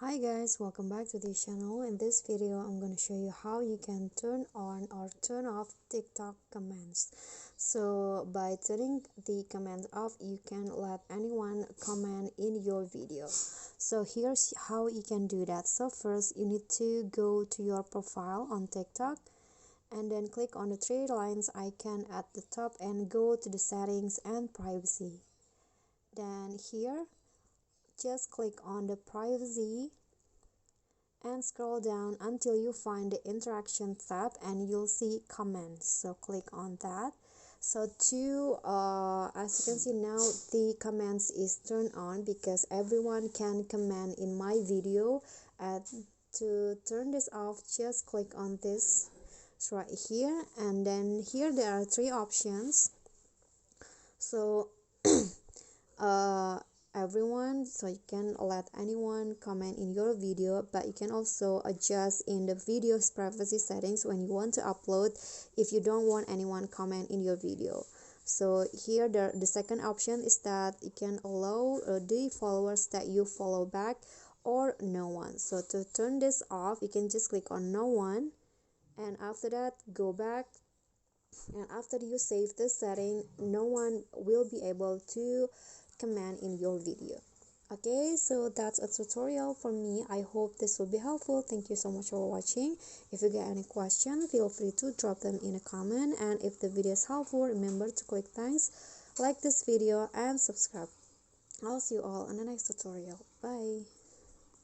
Hi guys, welcome back to this channel. In this video I'm going to show you how you can turn on or turn off TikTok comments. So by turning the comments off, you can let anyone comment in your video. So here's how you can do that. So first you need to go to your profile on TikTok and then click on the three lines icon at the top and go to the settings and privacy. Then here just click on the privacy and scroll down until you find the interaction tab and you'll see comments. So click on that. So as you can see now, the comments is turned on because everyone can comment in my video. And to turn this off, just click on this right here, and then here there are three options. So everyone, so you can let anyone comment in your video, but you can also adjust in the video's privacy settings when you want to upload if you don't want anyone comment in your video. So here the second option is that you can allow the followers that you follow back or no one. So to turn this off, you can just click on no one, and after that go back, and after you save this setting, no one will be able to comment in your video. Okay, so that's a tutorial for me. I hope this will be helpful. Thank you so much for watching. If you get any question, feel free to drop them in a comment, and if the video is helpful, remember to click thanks, like this video and subscribe. I'll see you all in the next tutorial. Bye.